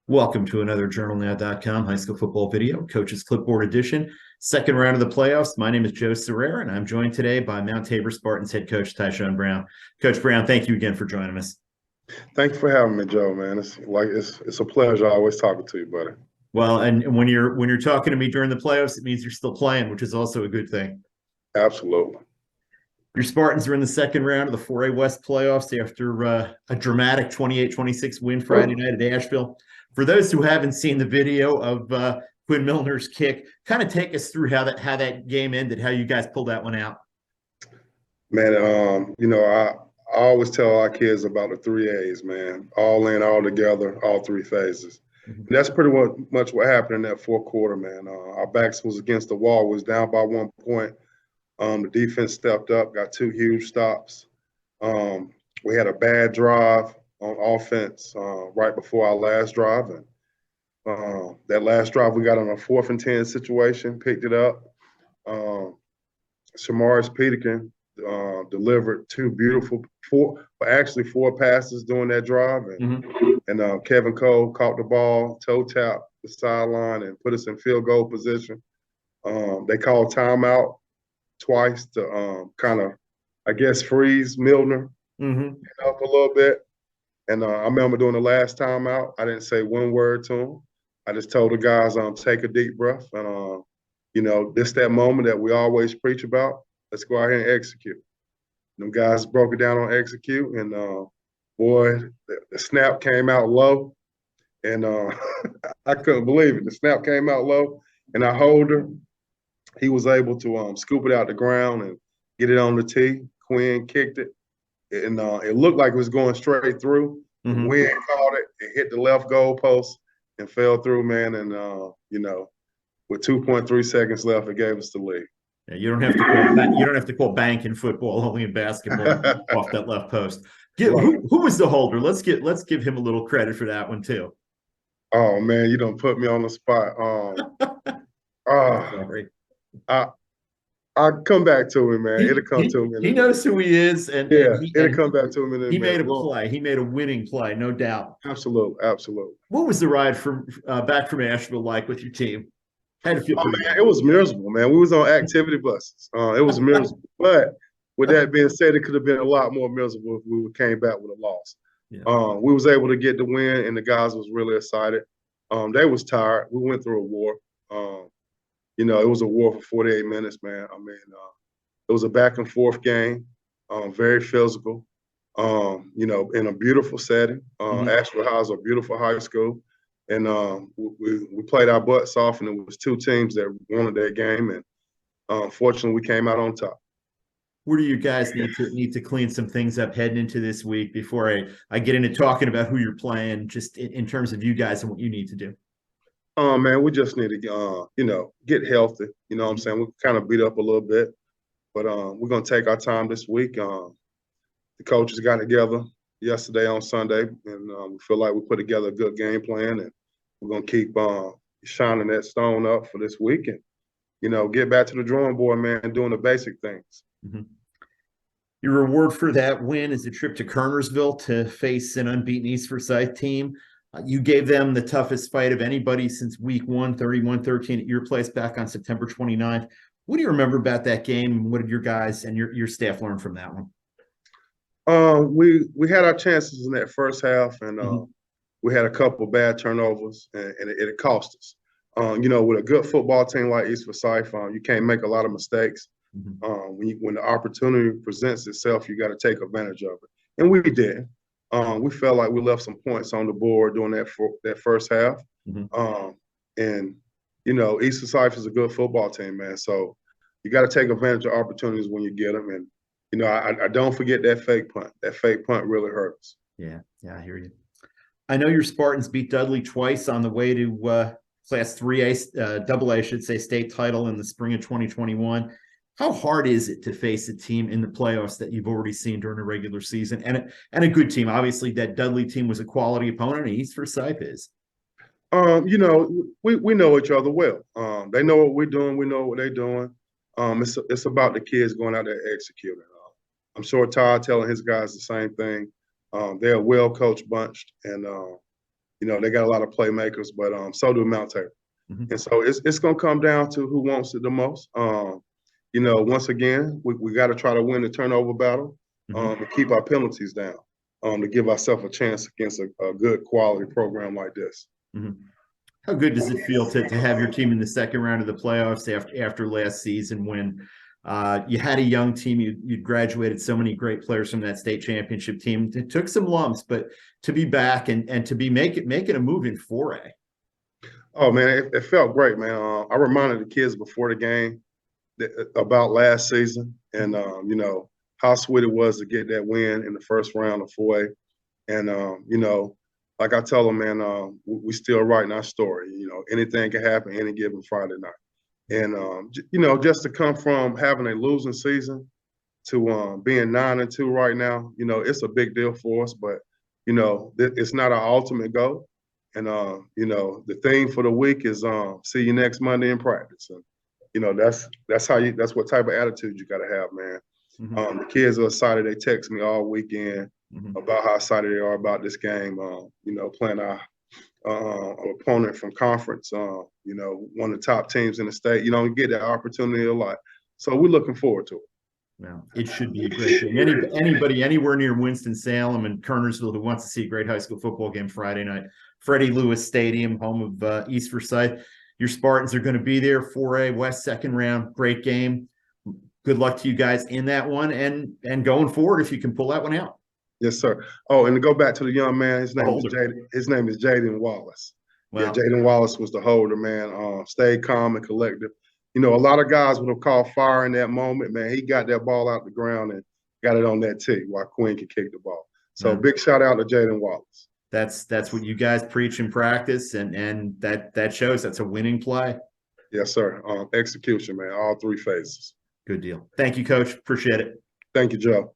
Welcome to another JournalNow.com high school football video, Coach's Clipboard edition, second round of the playoffs. My name is Joe Serrera, and I'm joined today by Mount Tabor Spartans head coach Tiesuan Brown. Coach Brown, thank you again for joining us. Thanks for having me, Joe, man. It's a pleasure always talking to you, buddy. Well, and when you're talking to me during the playoffs, it means you're still playing, which is also a good thing. Absolutely. Your Spartans are in the second round of the 4A West playoffs after a dramatic 28-26 win Friday night at Asheville. For those who haven't seen the video of Quinn Milner's kick, kind of take us through how that game ended, how you guys pulled that one out. Man, I always tell our kids about the 3 A's, man. All in, all together, all three phases. And that's pretty much what happened in that fourth quarter, man. Our backs was against the wall, was down by 1 point. The defense stepped up, got two huge stops. We had a bad drive on offense right before our last drive. And that last drive, we got on a 4th and 10 situation, picked it up. Shamaris Peterkin delivered four passes during that drive. And Kevin Cole caught the ball, toe tap the sideline, and put us in field goal position. They called timeout twice to kind of, I guess, freeze Milner up a little bit. And I remember during the last timeout, I didn't say one word to him. I just told the guys, take a deep breath. And, this that moment that we always preach about. Let's go out here and execute. Them guys broke it down on execute. And, boy, the snap came out low. And I couldn't believe it. The snap came out low. And our holder, he was able to scoop it out the ground and get it on the tee. Quinn kicked it. And it looked like it was going straight through. The wind caught it. It hit the left goal post and fell through, man. And, with 2.3 seconds left, it gave us the lead. Yeah, you don't have to call bank in football, only in basketball off that left post. Who was the holder? Let's give him a little credit for that one too. Oh man, you don't put me on the spot. Sorry. I'll come back to him, man. It'll come to him. He knows who he is, and it'll come back to him in a minute. He made a play. He made a winning play, no doubt. Absolutely. What was the ride from back from Asheville like with your team? How did it feel? Man, it was miserable, man. We was on activity buses. It was miserable. But with that being said, it could have been a lot more miserable if we came back with a loss. Yeah. We was able to get the win, and the guys was really excited. They was tired. We went through a war. It was a war for 48 minutes, man. I mean, it was a back and forth game, very physical, in a beautiful setting. Asheville High is a beautiful high school. And we played our butts off, and it was two teams that wanted that game. And unfortunately, we came out on top. Where do you guys need to clean some things up heading into this week before I get into talking about who you're playing, just in terms of you guys and what you need to do? Man, we just need to, get healthy. You know what I'm saying? We kind of beat up a little bit, but we're going to take our time this week. The coaches got together yesterday on Sunday, and we feel like we put together a good game plan, and we're going to keep shining that stone up for this week and, get back to the drawing board, man, doing the basic things. Your reward for that win is a trip to Kernersville to face an unbeaten East Forsyth team. You gave them the toughest fight of anybody since week 1, 31-13 at your place back on September 29th. What do you remember about that game, and what did your guys and your staff learn from that one? We had our chances in that first half, and we had a couple of bad turnovers, and it cost us. With a good football team like East Forsyth, you can't make a lot of mistakes. When the opportunity presents itself, you got to take advantage of it, and we did. We felt like we left some points on the board during that first half. East Forsyth is a good football team, man. So you got to take advantage of opportunities when you get them. And, I don't forget that fake punt. That fake punt really hurt us. Yeah, I hear you. I know your Spartans beat Dudley twice on the way to Class 3A, double A, I should say, state title in the spring of 2021. How hard is it to face a team in the playoffs that you've already seen during a regular season and a good team? Obviously, that Dudley team was a quality opponent, and East Forsyth is. We know each other well. They know what we're doing. We know what they're doing. It's about the kids going out there executing. I'm sure Todd telling his guys the same thing. They're a well-coached bunch, and You know, they got a lot of playmakers, but so do Mount Tabor. And so it's going to come down to who wants it the most. You know, once again, we got to try to win the turnover battle and keep our penalties down to give ourselves a chance against a good quality program like this. How good does it feel to have your team in the second round of the playoffs after last season when you had a young team, you'd graduated so many great players from that state championship team. It took some lumps, but to be back and to be making a move in 4A. Oh man, it felt great, man. I reminded the kids before the game about last season, and you know how sweet it was to get that win in the first round of 4A. And you know, like I tell them, man, we still writing our story. You know, anything can happen any given Friday night. And you know, just to come from having a losing season to being 9-2 right now, you know, it's a big deal for us. But you know, it's not our ultimate goal. And you know, the theme for the week is see you next Monday in practice. And you know, that's what type of attitude you got to have, man. The kids are excited. They text me all weekend about how excited they are about this game. You know, playing our opponent from conference. You know, one of the top teams in the state. You don't get that opportunity a lot, so we're looking forward to it. Well, it should be a great game. Anybody anywhere near Winston-Salem and Kernersville who wants to see a great high school football game Friday night, Freddie Lewis Stadium, home of East Forsyth. Your Spartans are going to be there. 4A West second round, great game. Good luck to you guys in that one and going forward if you can pull that one out. Yes, sir. Oh, and to go back to the young man, his name is Jaden Wallace. Wow. Yeah, Jaden Wallace was the holder, man. Stayed calm and collective. You know, a lot of guys would have called fire in that moment, man. He got that ball out the ground and got it on that tee while Quinn could kick the ball. So big shout out to Jaden Wallace. That's what you guys preach and practice, and that shows. That's a winning play. Yes, sir. Execution, man. All three phases. Good deal. Thank you, Coach. Appreciate it. Thank you, Joe.